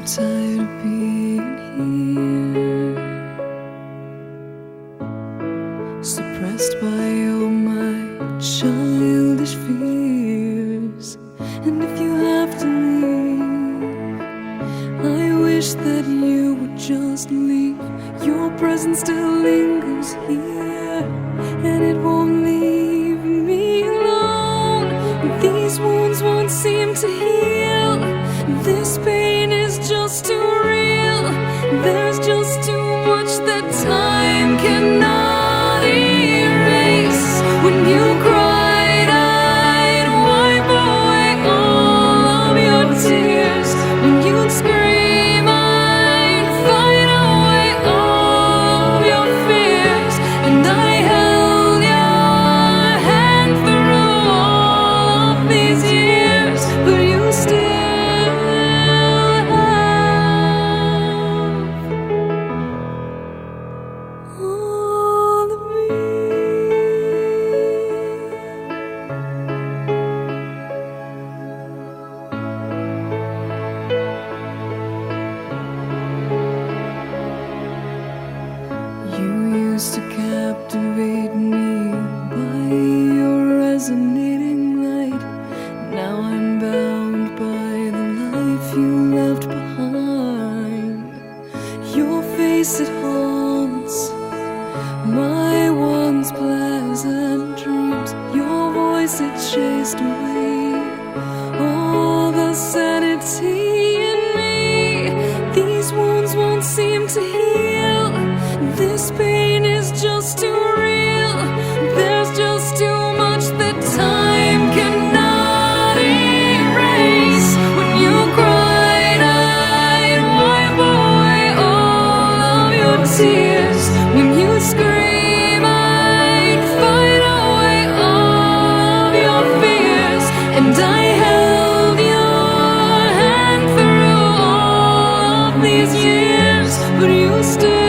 tired of being here, suppressed by all my childish fears. And if you have to leave, I wish that you would just leave. Your presence still lingers here, and it won't leave me alone. These wounds won't seem to heal. This pain is just too real. There's just too much that time cannot erase. When you cried, I'd wipe away all of your tears. When you'd scream, I'd fight away all of your fears. And I held your hand through all of these years, but you still all of me. You used to captivate me by your resonating light. Now I'm bound by the life you left behind. Your face, it haunts my once pleasant dreams. Your voice, it chased away all the sanity in me. These wounds won't seem to heal. This pain is just too real. There's just too much that time cannot erase. When you cried, I'd wipe away all of your tears. When you scream, I'd fight away all of your fears. And I held your hand through all of these years, but you still